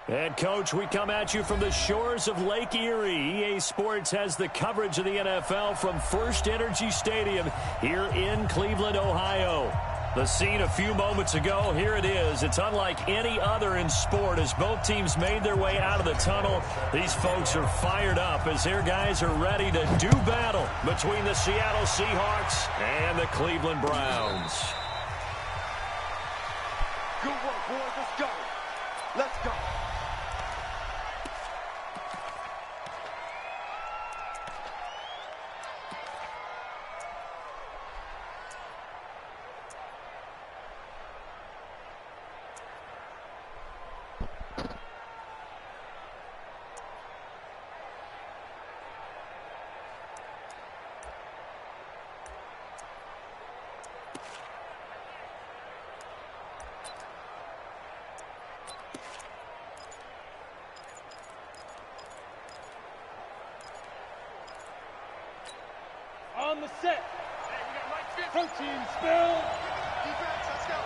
And, Coach, we come at you from the shores of Lake Erie. EA Sports has the coverage of the NFL from First Energy Stadium here in Cleveland, Ohio. The scene a few moments ago, here it is. It's unlike any other in sport as both teams made their way out of the tunnel. These folks are fired up as their guys are ready to do battle between the Seattle Seahawks and the Cleveland Browns. Good work, boys. Let's go. Let's go. On the set. Hey, we got right protein spill. Defense, let's go.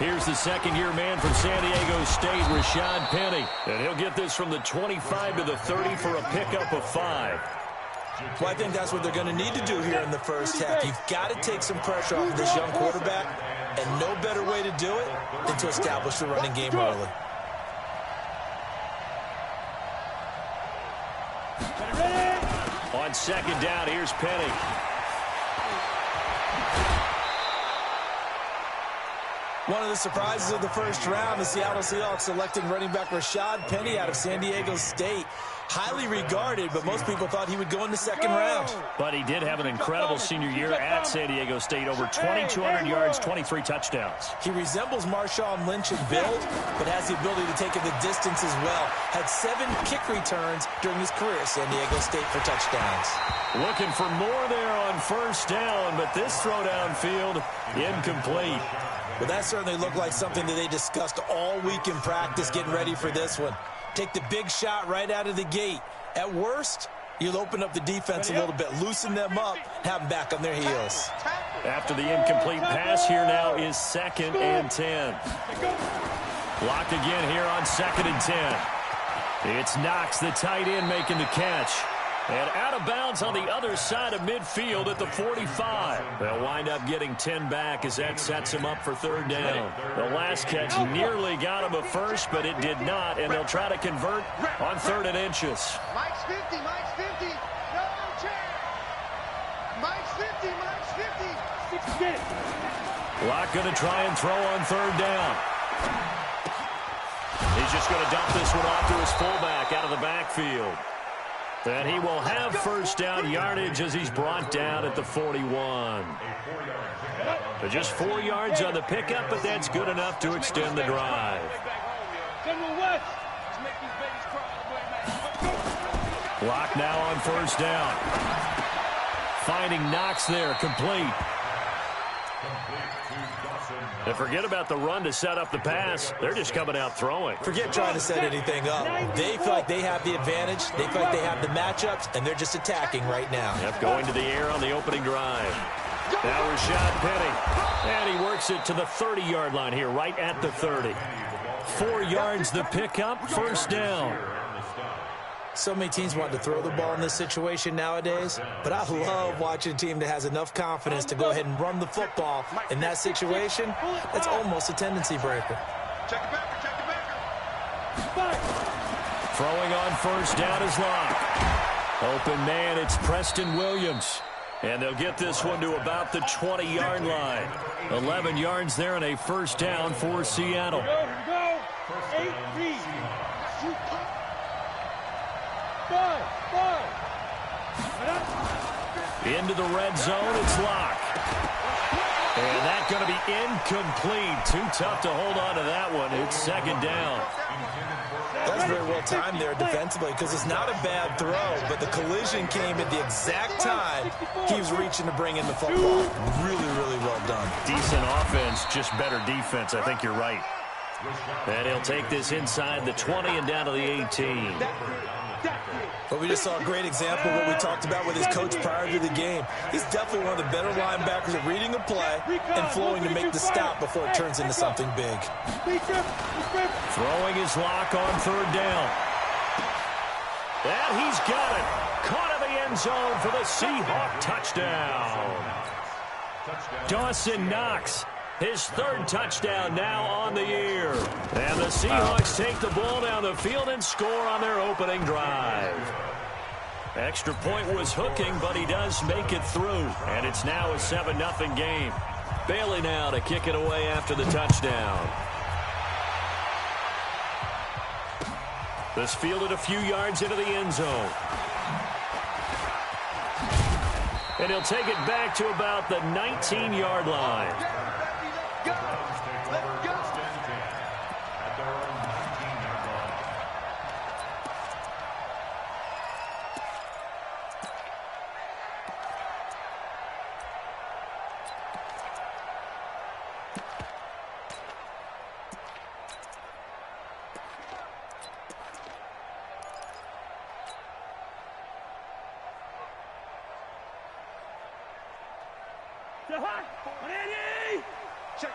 Here's the second-year man from San Diego State, Rashad Penny. And he'll get this from the 25 to the 30 for a pickup of 5. Well, I think that's what they're going to need to do here in the first half. You've got to take some pressure off of this young quarterback, and no better way to do it than to establish the running game early. On second down, here's Penny. One of the surprises of the first round, the Seattle Seahawks selecting running back Rashad Penny out of San Diego State. Highly regarded, but most people thought he would go in the second round. But he did have an incredible senior year at San Diego State. Over 2,200 yards, 23 touchdowns. He resembles Marshawn Lynch in build, but has the ability to take it the distance as well. Had 7 kick returns during his career at San Diego State for touchdowns. Looking for more there on first down, but this throw downfield incomplete. Well, that certainly looked like something that they discussed all week in practice getting ready for this one. Take the big shot right out of the gate. At worst, you'll open up the defense a little bit, loosen them up, have them back on their heels. After the incomplete pass, here now is 2nd and 10. Blocked again here on 2nd and 10. It's Knox, the tight end, making the catch. And out of bounds on the other side of midfield at the 45. They'll wind up getting 10 back as that sets them up for third down. The last catch nearly got him a first, but it did not, and they'll try to convert on 3rd and inches. Mike's 50, Mike's 50. No chance. Mike's 50, Mike's 50. 60. Locke going to try and throw on 3rd down. He's just going to dump this one off to his fullback out of the backfield. And he will have first down yardage as he's brought down at the 41. But just 4 yards on the pickup, but that's good enough to extend the drive. Block now on first down. Finding Knox there, complete. And forget about the run to set up the pass. They're just coming out throwing. Forget trying to set anything up. They feel like they have the advantage. They feel like they have the matchups, and they're just attacking right now. Yep, going to the air on the opening drive. Now Rashad Penny. And he works it to the 30-yard line here, right at the 30. 4 yards the pickup, first down. So many teams want to throw the ball in this situation nowadays, but I love watching a team that has enough confidence to go ahead and run the football. In that situation, that's almost a tendency breaker. Check it back, check it back. Throwing on first down is Locke. Open man, it's Preston Williams. And they'll get this one to about the 20-yard line. 11 yards there and a first down for Seattle. Here we go. 18. 5. Into the red zone, it's Locke. And that's going to be incomplete. Too tough to hold on to that one. It's 2nd down. That's very well timed there defensively because it's not a bad throw, but the collision came at the exact time he was reaching to bring in the football. Really, really well done. Decent offense, just better defense. I think you're right. And he'll take this inside the 20 and down to the 18. Well, we just saw a great example of what we talked about with his coach prior to the game. He's definitely one of the better linebackers at reading a play and flowing to make the stop before it turns into something big. Throwing his lock on third down. And he's got it. Caught in the end zone for the Seahawk touchdown. Dawson Knox, his third touchdown now on the year. And the Seahawks take the ball down the field and score on their opening drive. Extra point was hooking, but he does make it through. And it's now a 7-0 game. Bailey now to kick it away after the touchdown. This fielded a few yards into the end zone. And he'll take it back to about the 19-yard line.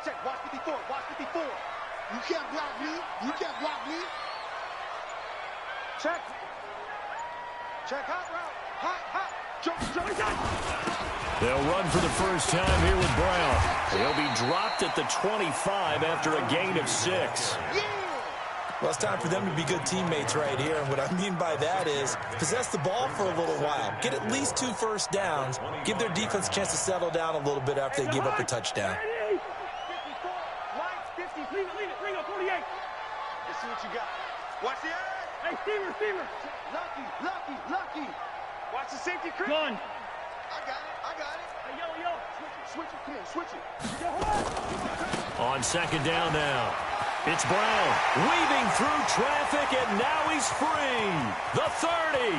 Check. Watch 54. You can't block me. Check. Hot route. Hot. Jump. They'll run for the first time here with Brown. He'll be dropped at the 25 after a gain of 6. Well, it's time for them to be good teammates right here. And what I mean by that is possess the ball for a little while. Get at least 2 first downs. Give their defense a chance to settle down a little bit after they give up a touchdown. 50, leave it, bring up 48. Let's see what you got. Watch the eye. Hey, steamer. Lucky. Watch the safety creep. Gun. I got it. Hey, yo. Switch it. Come on, switch it. On second down now. It's Brown weaving through traffic, and now he's free. The 30,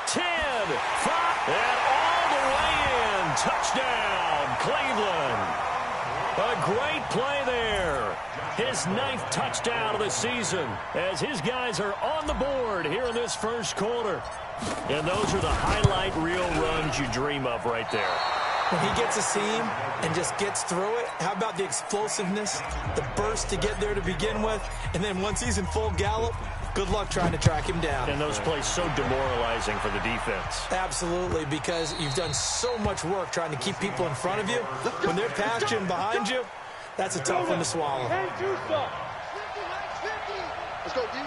10, 5, and all the way in. Touchdown, Cleveland. A great play there. His 9th touchdown of the season as his guys are on the board here in this first quarter. And those are the highlight reel runs you dream of right there. When he gets a seam and just gets through it, how about the explosiveness, the burst to get there to begin with, and then once he's in full gallop, good luck trying to track him down. And those plays so demoralizing for the defense. Absolutely, because you've done so much work trying to keep people in front of you. When they're past you and behind you, that's a tough one to swallow. Hey, do stuff. 50. Let's go, D.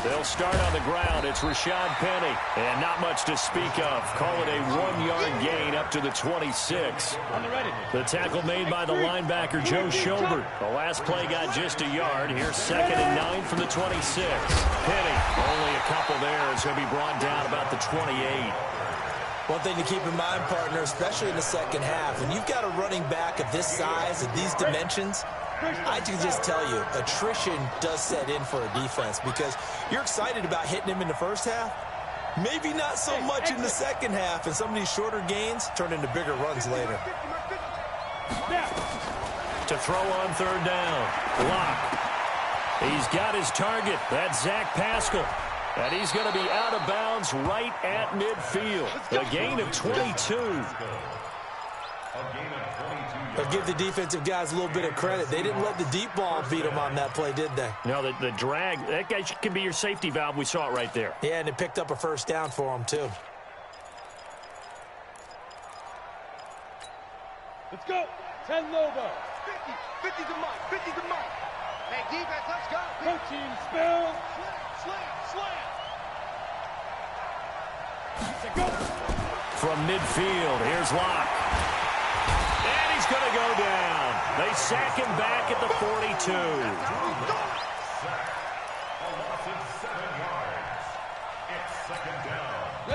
They'll start on the ground. It's Rashad Penny. And not much to speak of. Call it a 1-yard gain up to the 26. The tackle made by the linebacker, Joe Schobert. The last play got just a yard. Here's 2nd and 9 from the 26. Penny, only a couple there, as he'll be brought down about the 28. One thing to keep in mind, partner, especially in the second half, when you've got a running back of this size, of these dimensions, I can just tell you, attrition does set in for a defense because you're excited about hitting him in the first half. Maybe not so much in the second half, and some of these shorter gains turn into bigger runs later. To throw on third down, Locke. He's got his target. That's Zach Pascal. And he's going to be out of bounds right at midfield. A gain of 22. But give the defensive guys a little bit of credit. They didn't let the deep ball beat them on that play, did they? No, the drag, that guy can be your safety valve. We saw it right there. Yeah, and it picked up a first down for them, too. Let's go. 10 Lobo. 50 the mark. Hey, defense, let's go. Coaching spell. Slam. Go. From midfield, here's Locke. And he's going to go down. They sack him back at the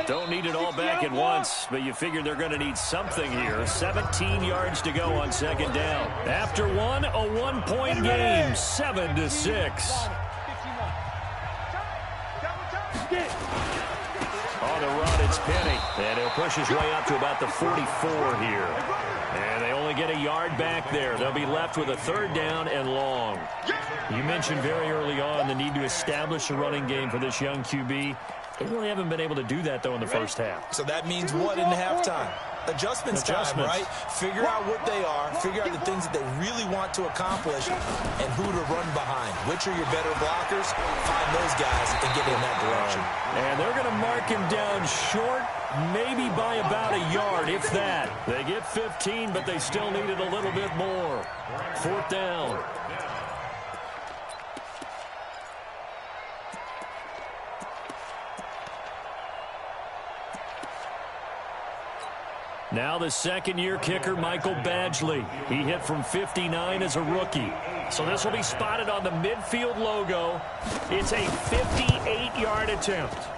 42. Don't need it all back at once, but you figure they're going to need something here. 17 yards to go on second down. After one, a 1-point game, 7-6. On the run, it's Penny, and he'll push his way up to about the 44 here. And they only get a yard back there. They'll be left with a 3rd down and long. You mentioned very early on the need to establish a running game for this young QB. They really haven't been able to do that, though, in the first half. So that means what in halftime? Adjustments time, right? Figure out what they are, figure out the things that they really want to accomplish, and who to run behind. Which are your better blockers? Find those guys and get in that direction. And they're going to mark him down short, maybe by about a yard, if that. They get 15, but they still needed a little bit more. 4th down. Now the second-year kicker, Michael Badgley. He hit from 59 as a rookie. So this will be spotted on the midfield logo. It's a 58-yard attempt.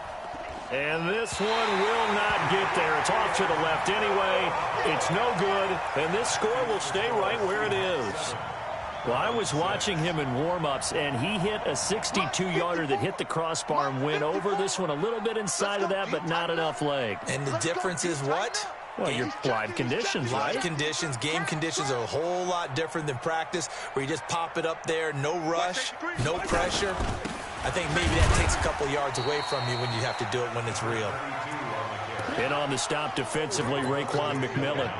And this one will not get there. It's off to the left anyway. It's no good, and this score will stay right where it is. Well, I was watching him in warm-ups, and he hit a 62-yarder that hit the crossbar and went over. This one a little bit inside of that, but not enough leg. And the difference is what? Well, your live conditions, right? Live conditions, game conditions are a whole lot different than practice, where you just pop it up there, no rush, no pressure. I think maybe that takes a couple yards away from you when you have to do it when it's real. And on the stop defensively, Raekwon McMillan.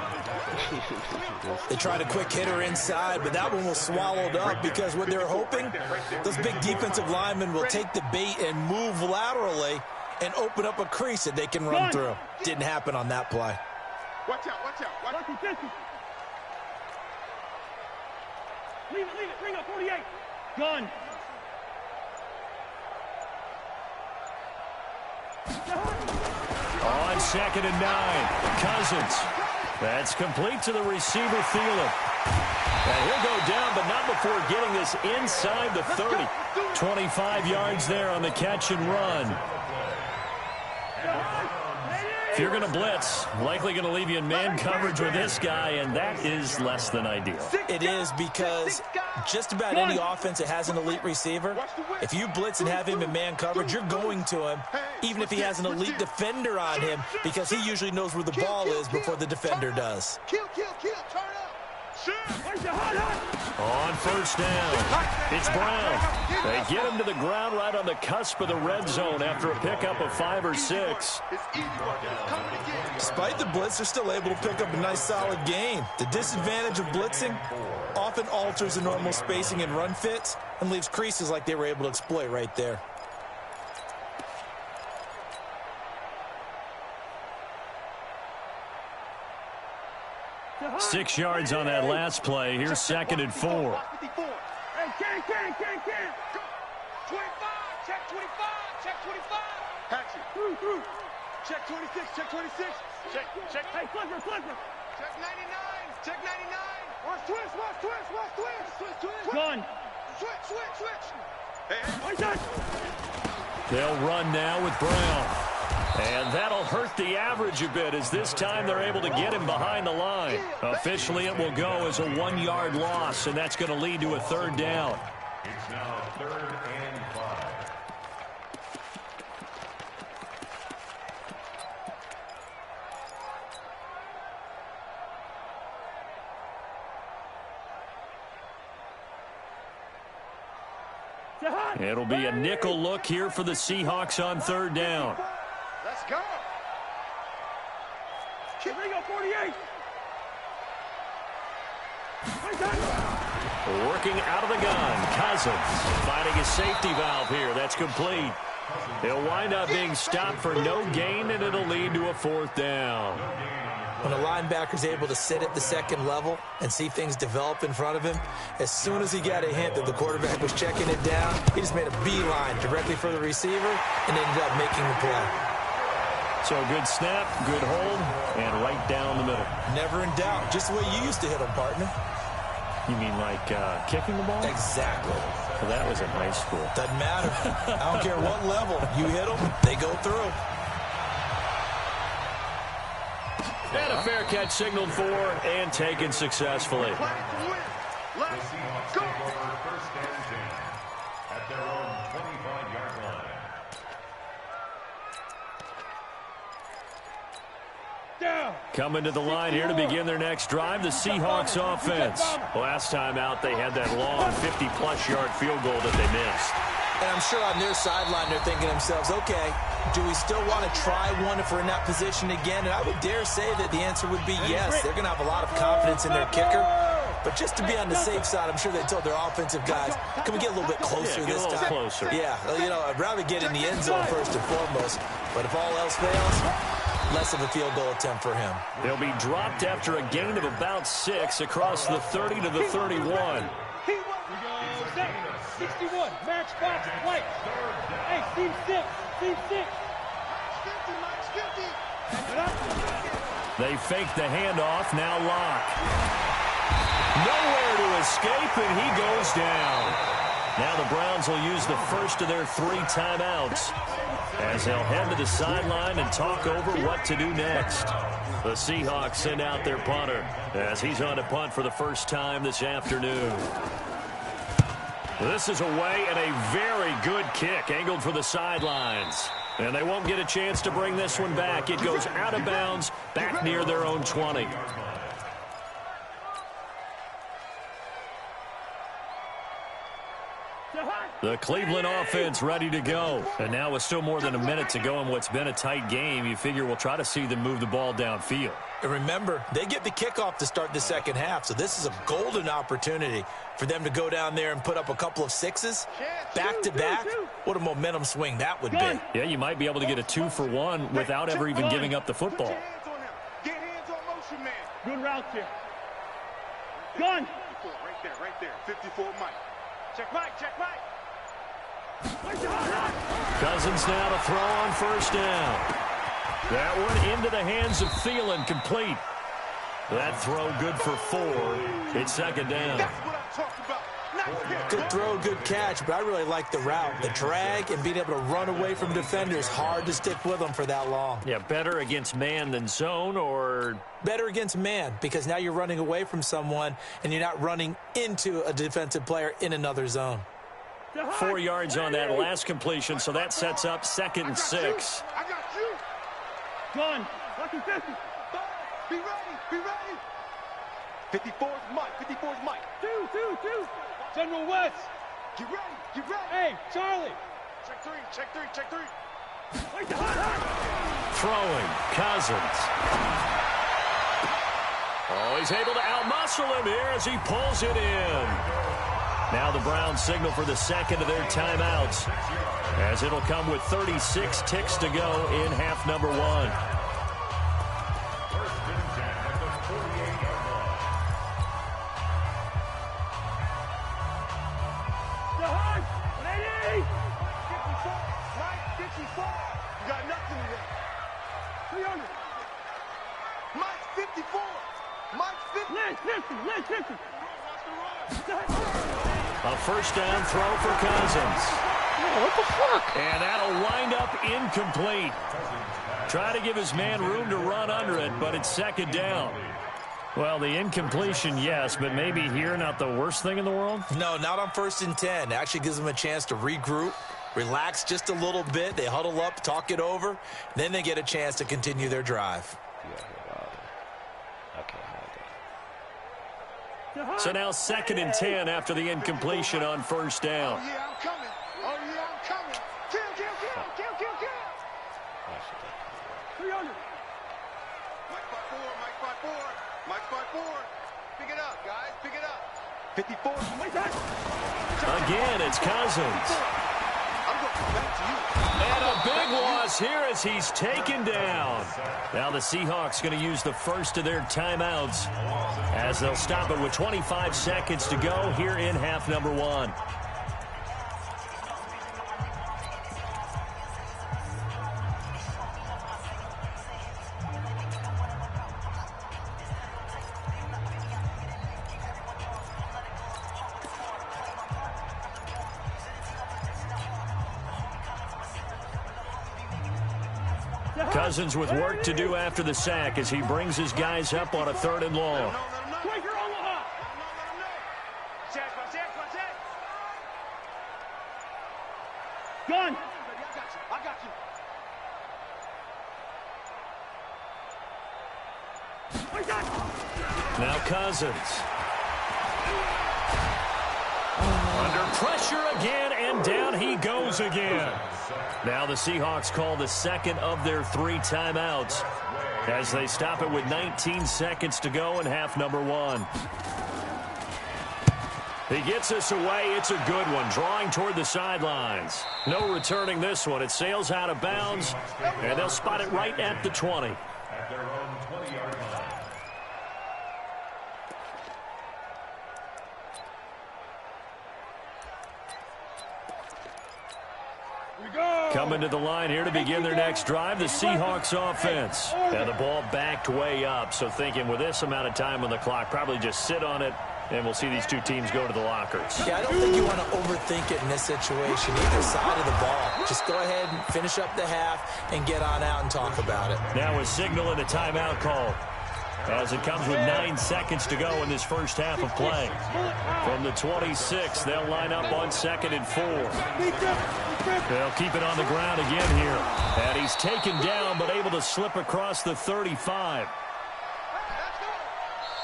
They tried a quick hitter inside, but that one was swallowed up because what they're hoping, those big defensive linemen will take the bait and move laterally and open up a crease that they can run through. Didn't happen on that play. Watch out, watch out, watch out. Leave it, bring up 48. Gun. On 2nd and 9, Cousins. That's complete to the receiver, Thielen. And he'll go down, but not before getting this inside the 30. 25 yards there on the catch and run. If you're going to blitz, likely going to leave you in man coverage with this guy, and that is less than ideal. It is because just about any offense that has an elite receiver, if you blitz and have him in man coverage, you're going to him, even if he has an elite defender on him, because he usually knows where the ball is before the defender does. Kill, turn up. On 1st down, it's Brown. They get him to the ground right on the cusp of the red zone after a pickup of 5 or 6. Despite the blitz, they're still able to pick up a nice, solid gain. The disadvantage of blitzing often alters the normal spacing and run fits and leaves creases like they were able to exploit right there. Six yards on that last play. Here's 2nd and 4. Hey, can. 25, check 25, check 25. Action. Through. Check 26, check 26. Check. Hey, Clipper. Check 99, check 99. Watch twist. Gun. Switch. Hey. They'll run now with Brown. And that'll hurt the average a bit as this time they're able to get him behind the line. Officially, it will go as a 1-yard loss, and that's going to lead to a 3rd down. It's now 3rd and 5. It'll be a nickel look here for the Seahawks on 3rd down. Let's go. Bring up 48. Working out of the gun, Cousins finding a safety valve here. That's complete. He'll wind up being stopped for no gain, and it'll lead to a 4th down. When a linebacker's able to sit at the 2nd level and see things develop in front of him, as soon as he got a hint that the quarterback was checking it down, he just made a beeline directly for the receiver and ended up making the play. So a good snap, good hold, and right down the middle. Never in doubt. Just the way you used to hit them, partner. You mean like kicking the ball? Exactly. Well, that was in high school. Doesn't matter. I don't care what level. You hit them, they go through. And a fair catch signaled for and taken successfully. Let's go. 1st and 10 at their own 25-yard line. Coming to the line here to begin their next drive, the Seahawks offense. Last time out, they had that long 50-plus yard field goal that they missed. And I'm sure on their sideline, they're thinking to themselves, okay, do we still want to try one if we're in that position again? And I would dare say that the answer would be yes. They're going to have a lot of confidence in their kicker. But just to be on the safe side, I'm sure they told their offensive guys, can we get a little bit closer this time? Get a little closer. Yeah, you know, I'd rather get in the end zone first and foremost. But if all else fails, less of a field goal attempt for him. They'll be dropped after a gain of about 6 across the 30 to the 31. 61, match box, play. Hey, team 6, team 6. Max 50. They fake the handoff, now Locke. Nowhere to escape, and he goes down. Now the Browns will use the first of their 3 timeouts as they'll head to the sideline and talk over what to do next. The Seahawks send out their punter as he's on to punt for the first time this afternoon. This is away and a very good kick angled for the sidelines. And they won't get a chance to bring this one back. It goes out of bounds back near their own 20. The Cleveland offense ready to go. And now with still more than a minute to go in what's been a tight game, you figure we'll try to see them move the ball downfield. And remember, they get the kickoff to start the second half, so this is a golden opportunity for them to go down there and put up a couple of 6s back-to-back. What a momentum swing that would be. Yeah, you might be able to get a 2-for-1 without ever even giving up the football. Get hands on motion, man. Good route here. Gun. 54, right there. 54, Mike. Check Mike, check Mike. Cousins now to throw on first down. That one into the hands of Thielen, complete. That throw good for 4. It's second down. That's what I'm talking about. Nice. Good throw, good catch, but I really like the route. The drag and being able to run away from defenders, hard to stick with them for that long. Yeah, better against man than zone, or? Better against man, because now you're running away from someone and you're not running into a defensive player in another zone. 4 yards on that last completion, so that sets up 2nd and 6. I got you. Gun. Lucky 50. Be ready. 54's Mike. 54's Mike. Two. General West. Get ready. Hey, Charlie. Check three. Throwing, Cousins. Oh, he's able to outmuscle him here as he pulls it in. Now the Browns signal for the second of their timeouts, as it'll come with 36 ticks to go in half number 1. First and 10 at the 48-yard line. Mike 54. You got nothing in there. 300. Mike 54. Mike 50. Lynch 50. A first down throw for Cousins. What the fuck? And that'll wind up incomplete. Try to give his man room to run under it, but it's second down. Well, the incompletion, yes, but maybe here not the worst thing in the world? No, not on 1st and 10. It actually gives them a chance to regroup, relax just a little bit. They huddle up, talk it over. Then they get a chance to continue their drive. So now 2nd and 10 after the incompletion on first down. Oh, yeah, I'm coming. Kill. 300. Mike 54. Pick it up, guys. Pick it up. 54. Again, it's Cousins. I'm going back to you. And a big loss here as he's taken down. Now the Seahawks going to use the first of their timeouts as they'll stop it with 25 seconds to go here in half number 1. Cousins with work to do after the sack as he brings his guys up on a 3rd and long. Quaker Omaha. Gun. I got you. Now Cousins. Under pressure again, and down he goes again. Now the Seahawks call the second of their 3 timeouts as they stop it with 19 seconds to go in half number 1. He gets us away. It's a good one, drawing toward the sidelines. No returning this one. It sails out of bounds, and they'll spot it right at the 20. At their own 20-yard line. Coming to the line here to begin their next drive, the Seahawks offense. Now the ball backed way up, so thinking with this amount of time on the clock, probably just sit on it, and we'll see these two teams go to the lockers. Yeah, I don't think you want to overthink it in this situation, either side of the ball. Just go ahead and finish up the half and get on out and talk about it. Now a signal and a timeout call as it comes with 9 seconds to go in this first half of play. From the 26, they'll line up on 2nd and 4. They'll keep it on the ground again here. And he's taken down but able to slip across the 35.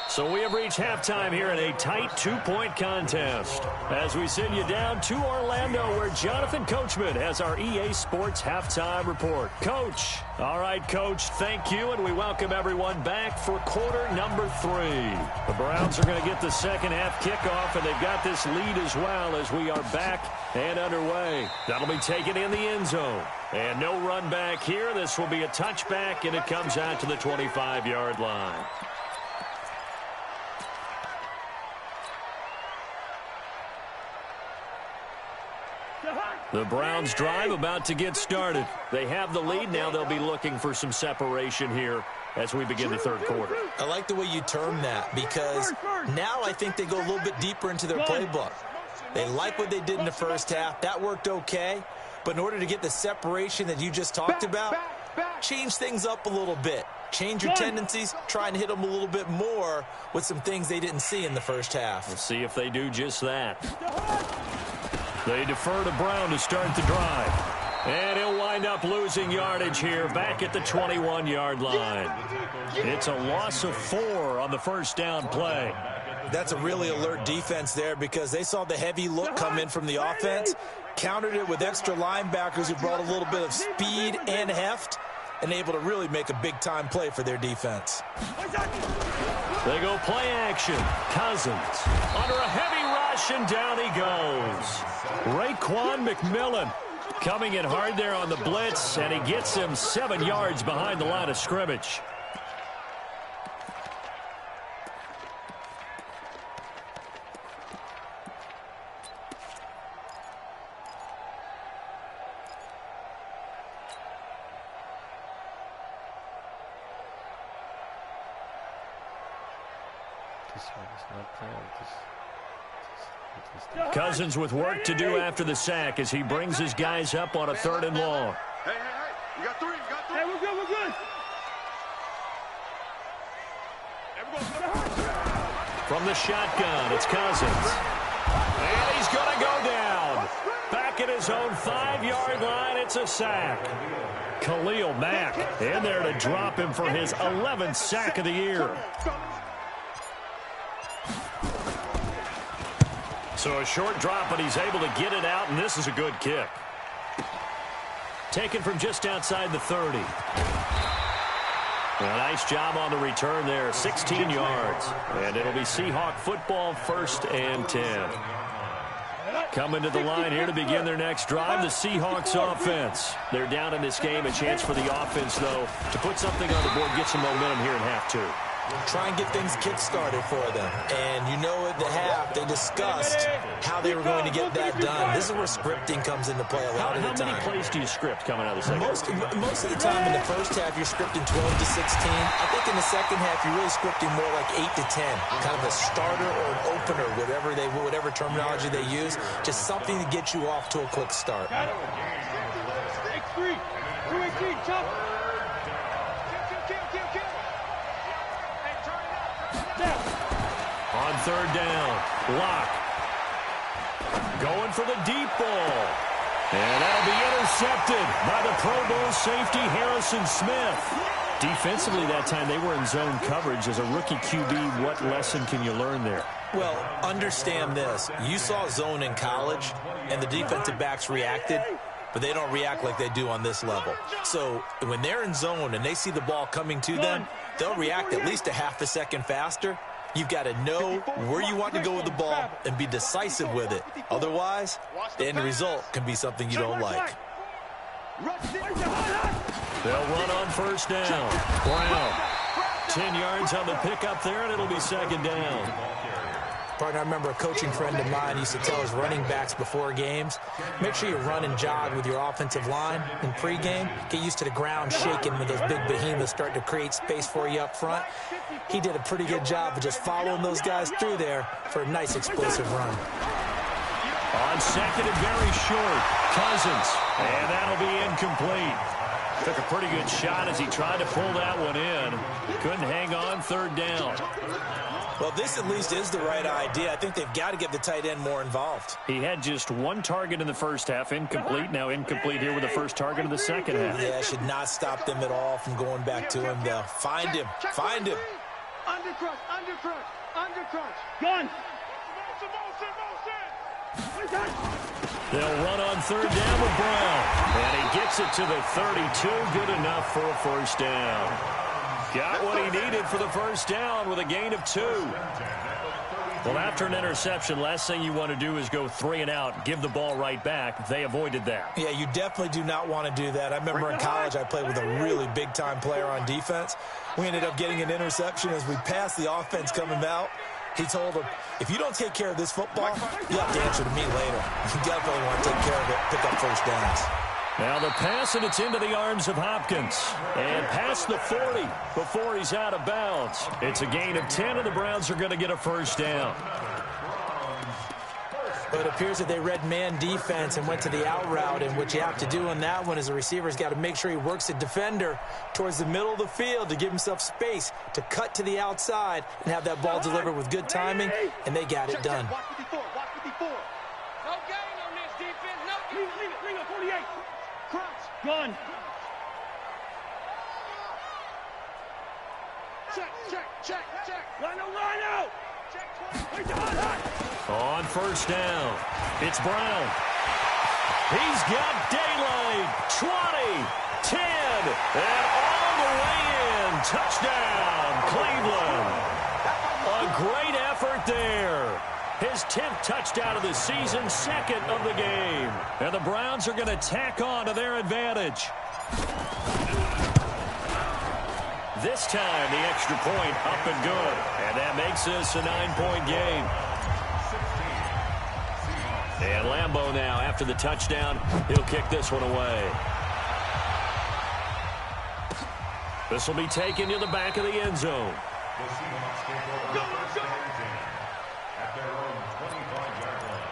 So we have reached halftime here in a tight 2-point contest as we send you down to Orlando where Jonathan Coachman has our EA Sports halftime report. Coach. All right, Coach, thank you, and we welcome everyone back for quarter number 3. The Browns are going to get the second half kickoff, and they've got this lead as well as we are back and underway. That'll be taken in the end zone. And no run back here. This will be a touchback, and it comes out to the 25-yard line. The Browns drive about to get started. They have the lead. Now they'll be looking for some separation here as we begin the third quarter. I like the way you term that because now I think they go a little bit deeper into their playbook. They like what they did in the first half. That worked okay. But in order to get the separation that you just talked about, change things up a little bit. Change your tendencies, try and hit them a little bit more with some things they didn't see in the first half. We'll see if they do just that. They defer to Brown to start the drive. And he'll wind up losing yardage here back at the 21-yard line. It's a loss of 4 on the first down play. That's a really alert defense there because they saw the heavy look come in from the offense, countered it with extra linebackers who brought a little bit of speed and heft, and able to really make a big-time play for their defense. They go play action. Cousins under a heavy rush, and down he goes. Raekwon McMillan coming in hard there on the blitz, and he gets him 7 yards behind the line of scrimmage. Cousins with work to do after the sack as he brings his guys up on a 3rd and long. Hey, you got 3, you got 3. Hey, we're good, we're good. From the shotgun, it's Cousins. And he's going to go down. Back at his own 5-yard line, it's a sack. Khalil Mack in there to drop him for his 11th sack of the year. So a short drop, but he's able to get it out, and this is a good kick. Taken from just outside the 30. A nice job on the return there, 16 yards. And it'll be Seahawk football, 1st and 10. Coming to the line here to begin their next drive, the Seahawks offense. They're down in this game. A chance for the offense, though, to put something on the board, get some momentum here in half 2. Try and get things kick-started for them. And you know at the half, they discussed how they were going to get that done. This is where scripting comes into play a lot of the time. How many plays do you script coming out of the second half? Most of the time in the first half, you're scripting 12 to 16. I think in the second half, you're really scripting more like 8 to 10. Kind of a starter or an opener, whatever terminology they use. Just something to get you off to a quick start. X3, 218, chop. On 3rd down, Locke going for the deep ball. And that'll be intercepted by the Pro Bowl safety Harrison Smith. Defensively that time, they were in zone coverage. As a rookie QB, what lesson can you learn there? Well, understand this. You saw zone in college, and the defensive backs reacted, but they don't react like they do on this level. So when they're in zone and they see the ball coming to them, they'll react at least a half a second faster. You've got to know where you want to go with the ball and be decisive with it. Otherwise, the end result can be something you don't like. They'll run on first down. Brown. 10 yards on the pickup there, and it'll be second down. Partner, I remember a coaching friend of mine used to tell his running backs before games, make sure you run and jog with your offensive line in pregame. Get used to the ground shaking when those big behemoths start to create space for you up front. He did a pretty good job of just following those guys through there for a nice explosive run. On second and very short, Cousins, and that'll be incomplete. Took a pretty good shot as he tried to pull that one in. Couldn't hang on, third down. Well, this at least is the right idea. I think they've got to get the tight end more involved. He had just one target in the first half, incomplete. Now incomplete here with the first target of the second half. Yeah, should not stop them at all from going back to him. They'll find him. Find him. Undercrush, undercrush, undercrush. Gun. They'll run on third down with Brown. And he gets it to the 32. Good enough for a first down. Got what he needed for the first down with a gain of 2. Well, after an interception, last thing you want to do is go 3 and out, give the ball right back. They avoided that. Yeah, you definitely do not want to do that. I remember in college I played with a really big-time player on defense. We ended up getting an interception as we passed the offense coming out. He told him, if you don't take care of this football, you have to answer to me later. You definitely want to take care of it, pick up first downs. Now the pass, and it's into the arms of Hopkins. And past the 40 before he's out of bounds. It's a gain of 10, and the Browns are going to get a first down. But it appears that they read man defense and went to the out route. And what you have to do on that one is the receiver's got to make sure he works the defender towards the middle of the field to give himself space to cut to the outside and have that ball delivered with good timing, and they got it done. Watch 54, watch 54. No gain on this defense. No gain. Leave it. Bring up 48. Crouch. Gun. Check. Line out. Check 20. On first down, it's Brown. He's got daylight. 20, 10, and all the way in. Touchdown, Cleveland. A great effort there. His 10th touchdown of the season, second of the game. And the Browns are going to tack on to their advantage. This time, the extra point up and good. And that makes this a 9-point game. And Lambeau now, after the touchdown, he'll kick this one away. This will be taken to the back of the end zone. The Seahawks take over the first and 10 at their own 25-yard line.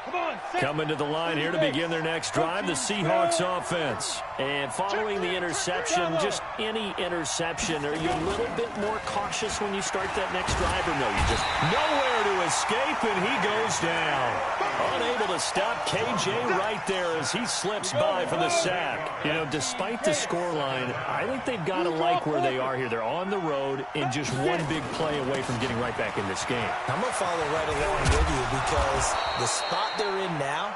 Come on. Coming to the line here to begin their next drive, the Seahawks offense. And following the interception, just any interception, are you a little bit more cautious when you start that next drive, or no? You just nowhere to escape, and he goes down. Unable to stop KJ right there as he slips by for the sack. You know, despite the scoreline, I think they've got to like where they are here. They're on the road and just one big play away from getting right back in this game. I'm going to follow right along with you because the spot they're in now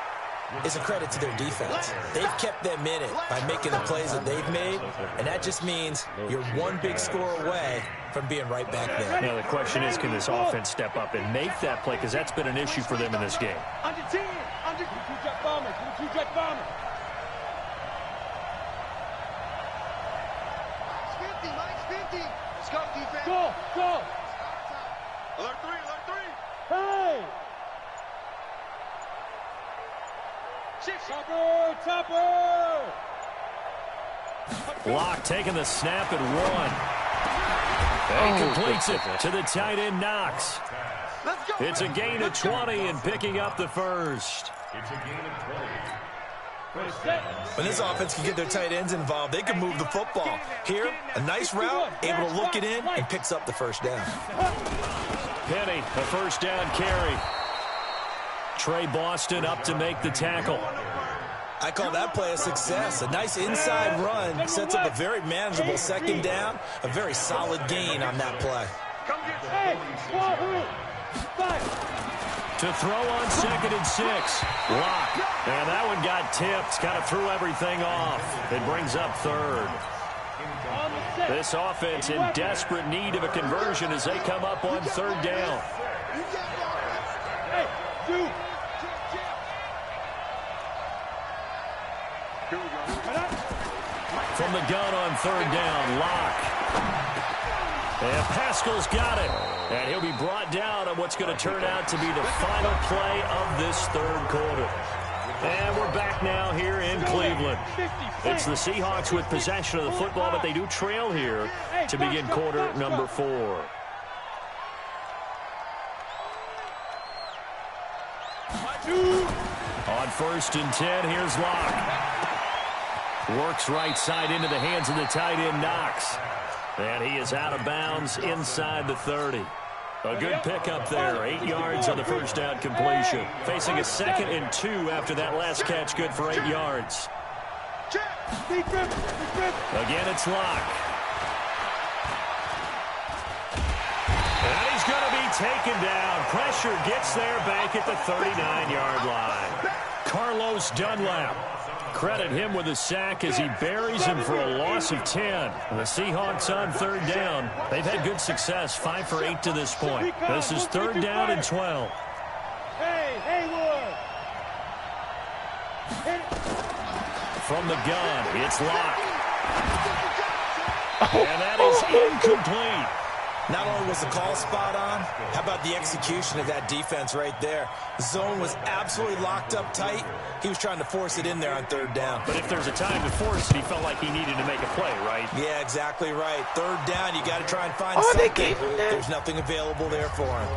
is a credit to their defense. They've kept them in it by making the plays that they've made, and that just means you're one big score away from being right back there. Now the question is, can this offense step up and make that play? Because that's been an issue for them in this game. Under 10. Under 2-jet bomber. 2-jet bomber. Mike's 50. Let's go, defense. Go. Alert 3. Hey. Topper. Block taking the snap at 1. And completes it to the tight end, Knox. Let's go. It's a gain of 20 and picking up the first. It's a gain of 20. When this offense can get their tight ends involved, they can move the football. Here, a nice route, able to look it in, and picks up the first down. Penny, a first down carry. Trey Boston up to make the tackle. I call that play a success. A nice inside run sets up a very manageable second down, a very solid gain on that play. To throw on 2nd and 6. Lock. And that one got tipped. Kind of threw everything off. It brings up 3rd. This offense in desperate need of a conversion as they come up on 3rd down. From the gun on 3rd down, Lock. And Pascal's got it. And he'll be brought down on what's going to turn out to be the final play of this 3rd quarter. And we're back now here in Cleveland. It's the Seahawks with possession of the football, but they do trail here to begin quarter number 4. On 1st and 10, here's Lock. Works right side into the hands of the tight end, Knox. And he is out of bounds inside the 30. A good pickup there, 8 yards on the first down completion. Facing a 2nd and 2 after that last catch, good for 8 yards. Again, it's Lock. And he's going to be taken down. Pressure gets there back at the 39-yard line. Carlos Dunlap. Credit him with a sack as he buries him for a loss of 10. The Seahawks on 3rd down. They've had good success, 5 for 8 to this point. This is 3rd down and 12. From the gun, it's Lock. And that is incomplete. Not only was the call spot on, how about the execution of that defense right there? The zone was absolutely locked up tight. He was trying to force it in there on 3rd down. But if there's a time to force it, he felt like he needed to make a play, right? Yeah, exactly right. 3rd down, you got to try and find something. There's nothing available there for him.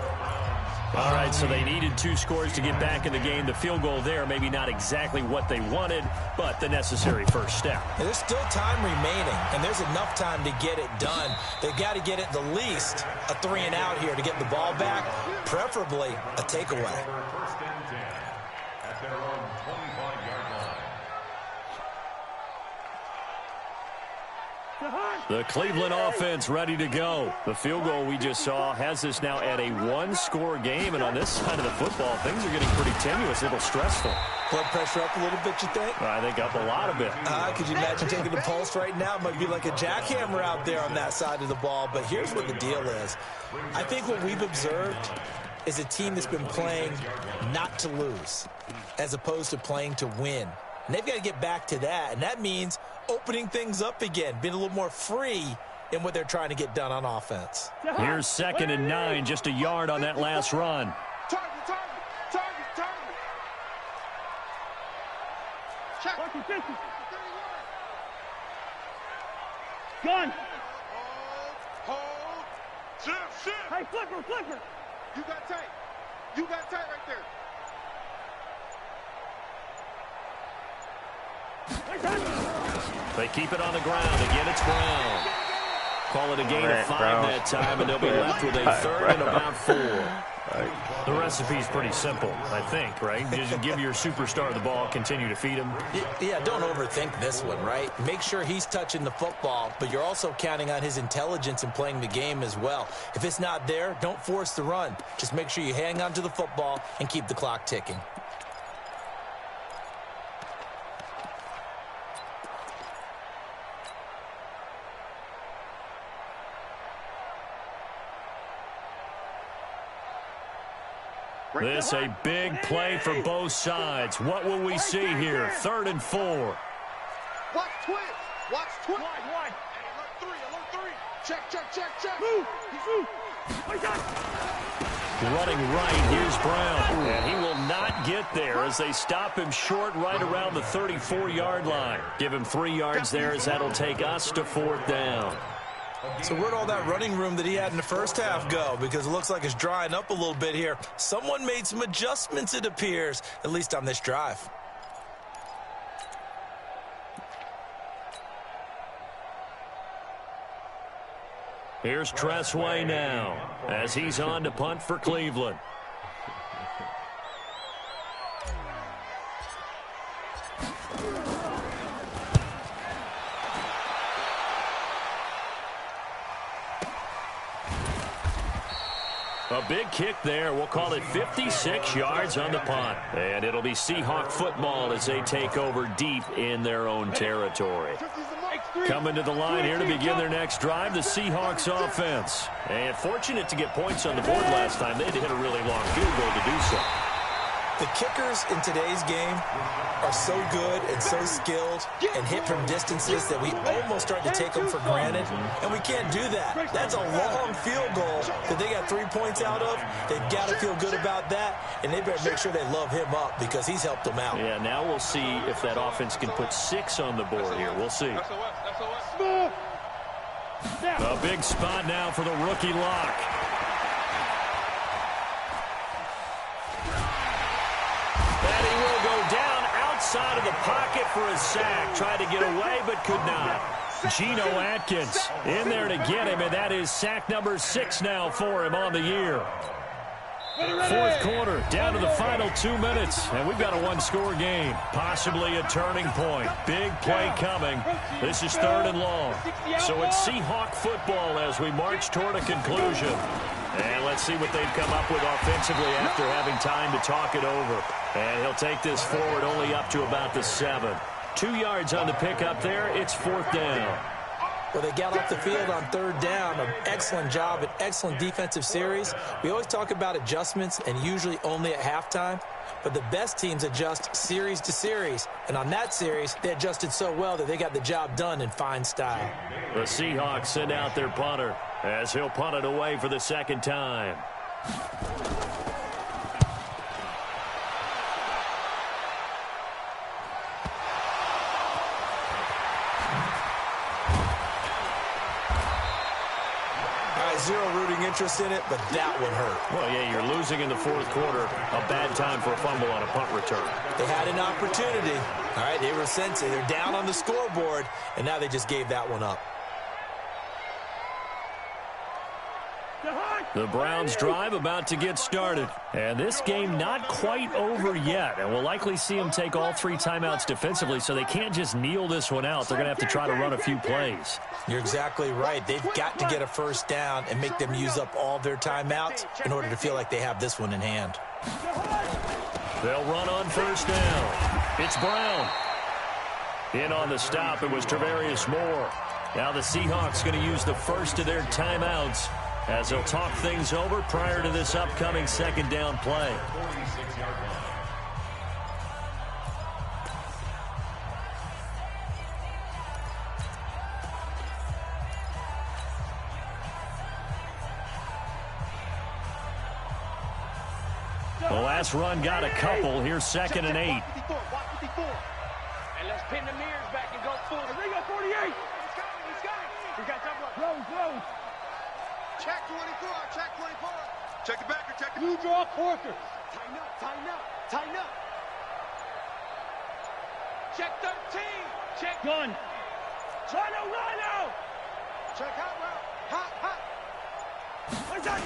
All right, so they needed 2 scores to get back in the game. The field goal there, maybe not exactly what they wanted, but the necessary first step. And there's still time remaining, and there's enough time to get it done. They've got to get it the least a 3 and out here to get the ball back, preferably a takeaway. 1st and 10 at their own 25-yard line. The Cleveland offense ready to go. The field goal we just saw has us now at a 1-score game, and on this side of the football, things are getting pretty tenuous, a little stressful. Blood pressure up a little bit, you think? I think up a lot of it. Could you imagine taking the pulse right now? It might be like a jackhammer out there on that side of the ball, but here's what the deal is. I think what we've observed is a team that's been playing not to lose as opposed to playing to win. And they've got to get back to that, and that means opening things up again, being a little more free in what they're trying to get done on offense. Here's 2nd and 9, just a yard on that last run. Target. Check. Gun. Hold. Shift. Hey, flipper. You got tight. Right there. They keep it on the ground. Again, it's Brown. Call it a gain of 5 that time, and they'll be left with a 3rd and about 4. The recipe's pretty simple, I think, right? Just give your superstar the ball, continue to feed him. Yeah, don't overthink this one, right? Make sure he's touching the football, but you're also counting on his intelligence in playing the game as well. If it's not there, don't force the run. Just make sure you hang on to the football and keep the clock ticking. This a big play for both sides. What will we see here? 3rd and 4. Watch twins. Wide. Alert 3. Check. Move. Running right, here's Brown. And he will not get there as they stop him short right around the 34-yard line. Give him 3 yards there as that'll take us to 4th down. So where'd all that running room that he had in the first half go? Because it looks like it's drying up a little bit here. Someone made some adjustments, it appears, at least on this drive. Here's Tressway now as he's on to punt for A big kick there. We'll call it 56 yards on the punt. And it'll be Seahawk football as they take over deep in their own territory. Coming to the line here to begin their next drive, the Seahawks offense. And fortunate to get points on the board last time. They had to hit a really long field goal to do so. The kickers in today's game are so good and so skilled and hit from distances that we almost start to take them for granted, and we can't do that. That's a long field goal that they got 3 points out of. They've got to feel good about that, and they better make sure they love him up because he's helped them out. Yeah, now we'll see if that offense can put 6 on the board here. We'll see. A big spot now for the rookie lock. And he will go down outside of the pocket for a sack. Tried to get away, but could not. Geno Atkins in there to get him, and that is sack number 6 now for him on the year. Fourth quarter, down to the final 2 minutes, and we've got a one-score game, possibly a turning point. Big play coming. This is 3rd and long. So it's Seahawk football as we march toward a conclusion. And let's see what they've come up with offensively after having time to talk it over. And he'll take this forward only up to about the 7. 2 yards on the pickup there. It's 4th down. Well, they got off the field on 3rd down. An excellent job, an excellent defensive series. We always talk about adjustments and usually only at halftime. But the best teams adjust series to series. And on that series, they adjusted so well that they got the job done in fine style. The Seahawks send out their punter as he'll punt it away for the 2nd time. Zero rooting interest in it, but that would hurt. Well, yeah, you're losing in the 4th quarter. A bad time for a fumble on a punt return. They had an opportunity. All right, they were sensing. They're down on the scoreboard, and now they just gave that one up. The Browns drive about to get started. And this game not quite over yet. And we'll likely see them take all 3 timeouts defensively, so they can't just kneel this one out. They're going to have to try to run a few plays. You're exactly right. They've got to get a 1st down and make them use up all their timeouts in order to feel like they have this one in hand. They'll run on 1st down. It's Brown. In on the stop, it was Travarius Moore. Now the Seahawks going to use the first of their timeouts as they'll talk things over prior to this upcoming 2nd down play. The last run got a couple. Here's 2nd and 8. And let's pin the mirrors back and go full. They got 48. He's got it. We got double. Close. Check 24, check 24. Check the backer, check the... You draw quarter. Tighten up. Check 13. Check gun. Rhino. Check hot route. Hot. What's that?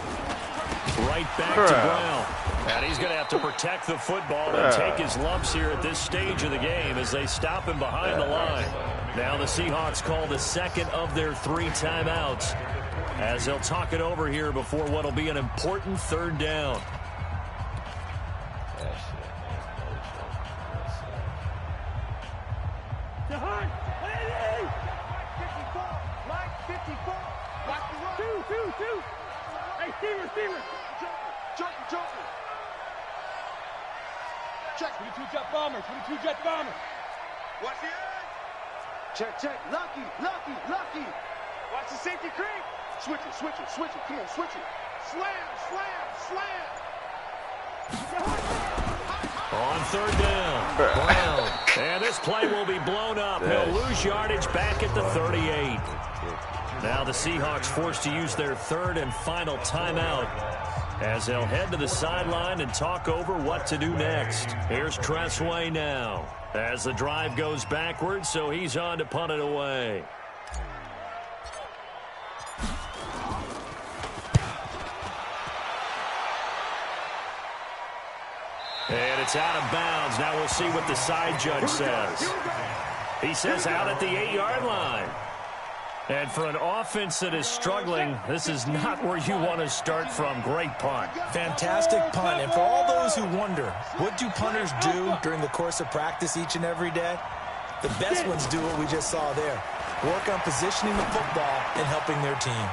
Right back to Brown. And he's going to have to protect the football and take his lumps here at this stage of the game as they stop him behind the line. Now the Seahawks call the 2nd of their 3 timeouts as they'll talk it over here before what will be an important 3rd down. Like 54. Watch the run. Two. Hey, Steamer. Jumping. Check. 22 jet bomber. Watch the edge. Check. Lucky. Watch the safety creep. Switch it. Come on, switch it. Slam. On 3rd down, Brown. And this play will be blown up. He'll lose yardage back at the 38. Now the Seahawks forced to use their 3rd and final timeout as they'll head to the sideline and talk over what to do next. Here's Tressway now as the drive goes backwards, so he's on to punt it away. And it's out of bounds. Now we'll see what the side judge says. He says out at the 8-yard line. And for an offense that is struggling, this is not where you want to start from. Great punt. Fantastic punt. And for all those who wonder, what do punters do during the course of practice each and every day? The best ones do what we just saw there. Work on positioning the football and helping their team.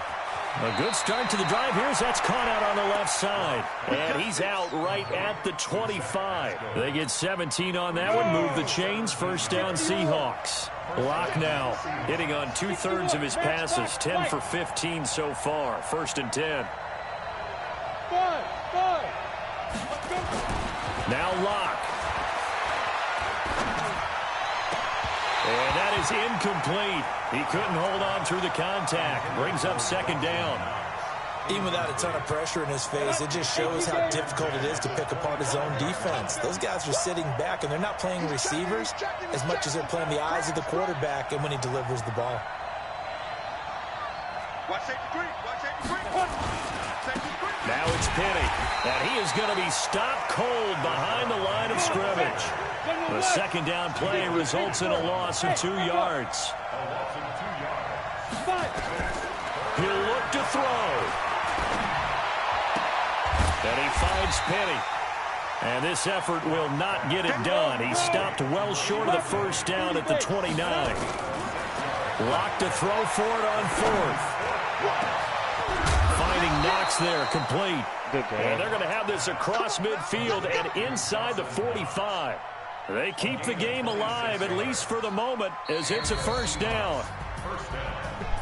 A good start to the drive. That's caught out on the left side. And he's out right at the 25. They get 17 on that one. Move the chains. First down, Seahawks. Lock now, hitting on 2/3 of his passes. 10 for 15 so far. 1st and 10. Now Lock. And that is incomplete. He couldn't hold on through the contact. Brings up 2nd down. Even without a ton of pressure in his face, it just shows how difficult it is to pick apart his own defense. Those guys are sitting back, and they're not playing receivers as much as they're playing the eyes of the quarterback and when he delivers the ball. Now it's Penny, and he is going to be stopped cold behind the line of scrimmage. The 2nd down play results in a loss of 2 yards. He'll look to throw. And he finds Penny. And this effort will not get it done. He stopped well short of the 1st down at the 29. Lock to throw for it on 4th. Finding Knox there, complete. And they're going to have this across midfield and inside the 45. They keep the game alive, at least for the moment, as it's a 1st down.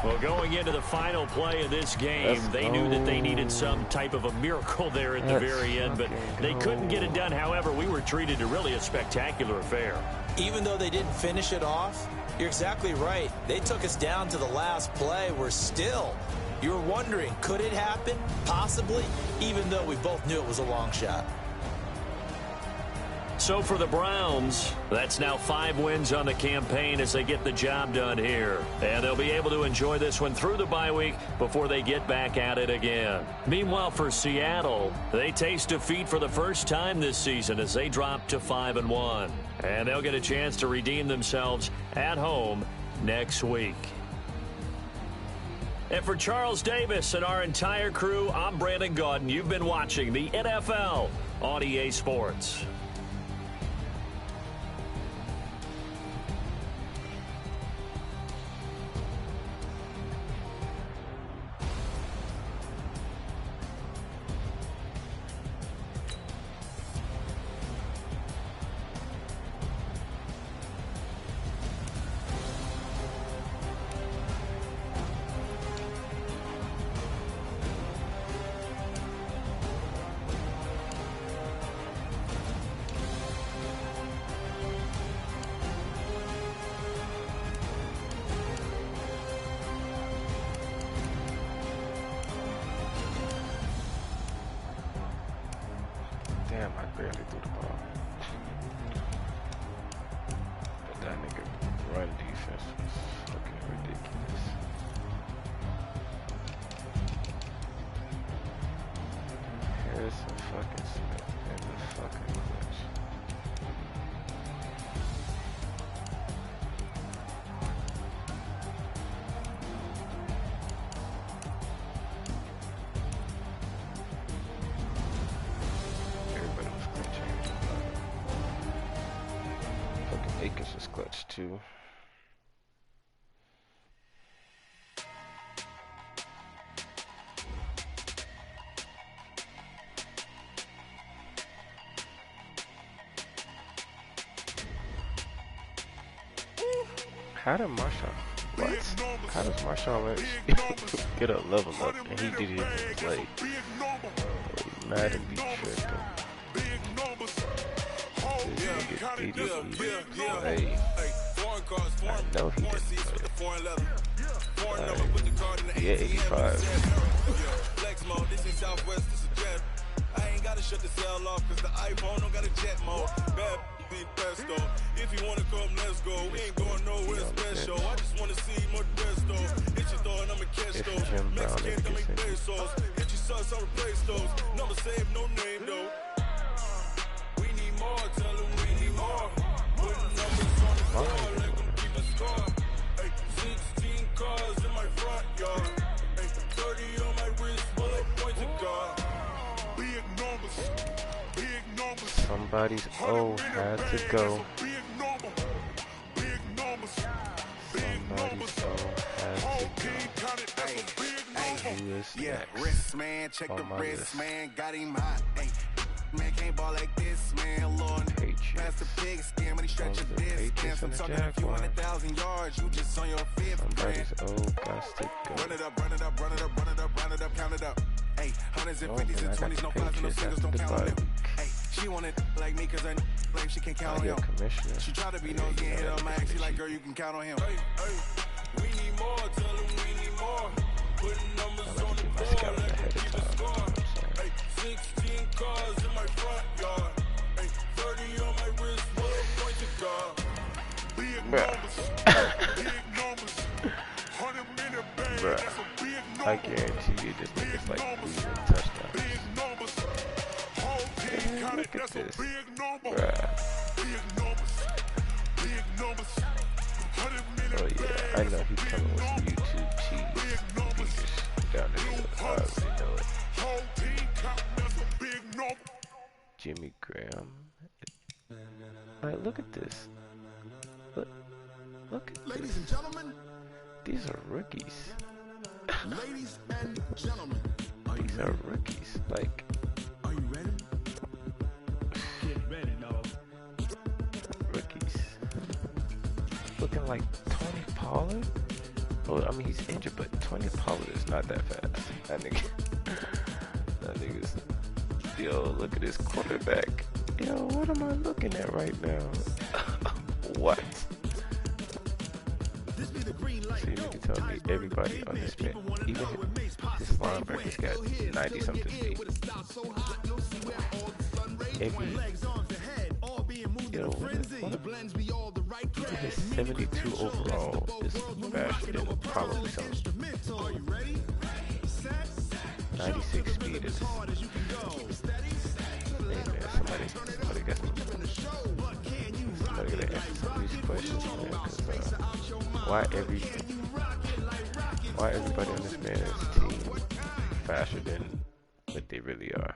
Well, going into the final play of this game, they knew that they needed some type of a miracle there at the very end, but they couldn't get it done. However, we were treated to really a spectacular affair. Even though they didn't finish it off, you're exactly right. They took us down to the last play. You were wondering, could it happen? Possibly, even though we both knew it was a long shot. So for the Browns, that's now 5 wins on the campaign as they get the job done here. And they'll be able to enjoy this one through the bye week before they get back at it again. Meanwhile, for Seattle, they taste defeat for the first time this season as they drop to 5-1. And they'll get a chance to redeem themselves at home next week. And for Charles Davis and our entire crew, I'm Brandon Gaudin. You've been watching the NFL on EA Sports. Damn, I barely threw the ball. But that nigga run defense was fucking ridiculous. Harrison fucking Smith in the fucking clutch. Akers is clutch too. How does Marshawn Lynch get a level up and he didn't even play? Madden be tripping. Hey, I know he didn't play. Yeah, 85. I ain't gotta shut the cell off cause the iPhone don't got a jet mode. Bad be best though. If you wanna come, let's go. We ain't going nowhere special. I just wanna see more best though. Hit your door and I'ma catch those. Mexican can make pesos. Hit your sauce, I'll replace those. Never save no name though. We need more, tell them we need more. Putting numbers on the board, let them keep a score. 16 cars in my Somebody's O had to go. Somebody's O has to go. Who is next? Wrist man, check the wrist man, got him hot. Man can't ball like this, man. Lord, pass the pig skin when he stretch a distance. I'm talking a few 100,000 yards. You just on your fifth. Somebody's O got to go. Run it up, run it up, run it up, run it up, run it up, count it up. Hey, hundreds and fifties and 20s, no fives, no singles, don't count on them. Hey, she want it like me cause I blame she can't count on him. She try to be nosy and hit on my ex. She like, girl, you can count on him. Hey, we need more, tell him we need more. Putting numbers on the board, let me keep the score. Hey, 16 cars in my front yard. Hey, 30 on my wrist, what a point to God. Big numbers, big numbers. 100 minute bag, that's a big number. I guarantee you this nigga's like losing touchdowns. Big numbers. Whole team counted, that's a big number. Big numbers, big numbers. 100 minute oh yeah, I know he's coming with some YouTube cheese. big numbers. Down there, I already know it. Whole team counting, that's a big number. Jimmy Graham. Alright, look at this. Look at Ladies this. and gentlemen, These are rookies. ladies and gentlemen, These are rookies. Like, are you ready? Get ready, dog. rookies. Looking like Tony Pollard? Well, I mean, he's injured, but Tony Pollard is not that fast. That nigga's... Yo, look at this quarterback. Yo, what am I looking at right now? What? So you can tell me everybody on this man, even this linebacker's got 90-something speed. Yo, even his 72 overall is faster than probably some 96 speed is. Hey man, somebody got me. Somebody gotta answer some of these questions, man, cause why everybody on this man's team faster than what they really are?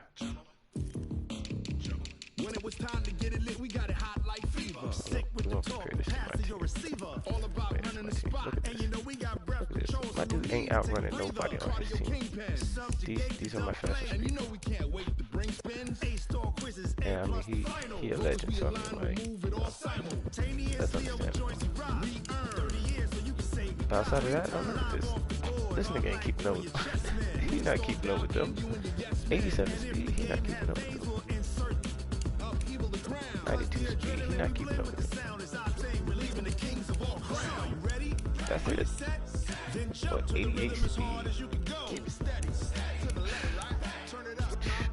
When it was time to get it lit, we got it hot like fever. Sick with the talk, pass to your receiver. All about running the spot, and you know we got breath control. My dude ain't outrunning nobody on his team. These are my fastest and you people. know we can't wait to bring spins. A-star quizzes, And I mean, he a legend, so I mean, like, you know, that's understandable. But outside of that, oh, look at this. This nigga ain't keeping up with he not keeping up with them. 87 speed, he not keeping up with them. 92 speed, he not keeping up with them. That's it. What, 88 speed?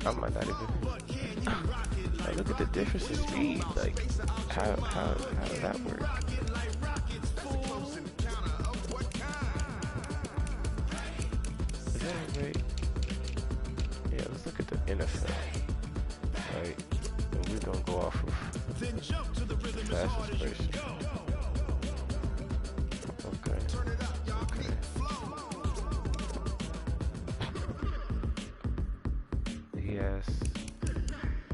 I might not even. Like, look at the difference in speed. Like, how does that work? Is that right? Yeah, let's look at the NFL. Right? And we're gonna go off of the fastest person. Okay. He has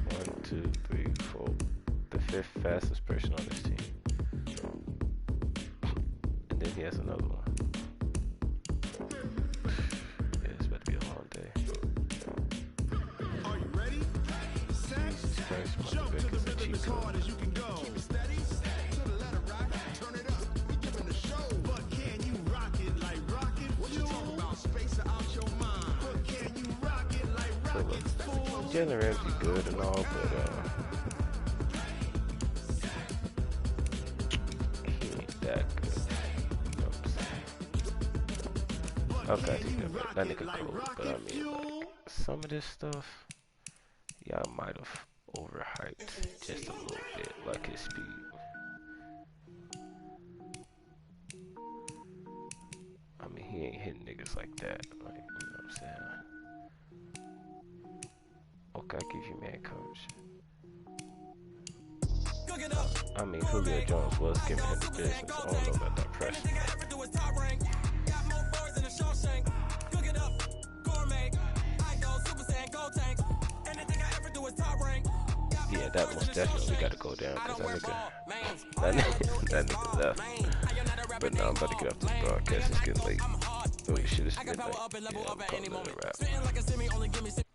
1, 2, 3, 4. The 5th fastest person on this team. And then he has another one. Yeah, it's about to be a long day. Are you ready? Set, jump to the rhythm as hard as you can go. Keep it steady, to the letter right, turn it up. We giving the show, but can you rock it like rocket? What you talk about, space out your mind? But can you rock it like rocket? Jalen Ramsey good and all, but he ain't that good. You know what I'm saying? Okay, that nigga cold, but I mean, like, some of this stuff, y'all might have overhyped just a little bit, like his speed. I mean, he ain't hitting niggas like that, like, you know what I'm saying? Okay, I give you man coverage. I mean, Julio Jones was giving him the business. I don't know about that pressure. Yeah, that most definitely got to go down because that nigga left. But now I'm about to get off this broadcast. It's getting late. Holy shit, it's midnight. Yeah, I'm calling it a wrap.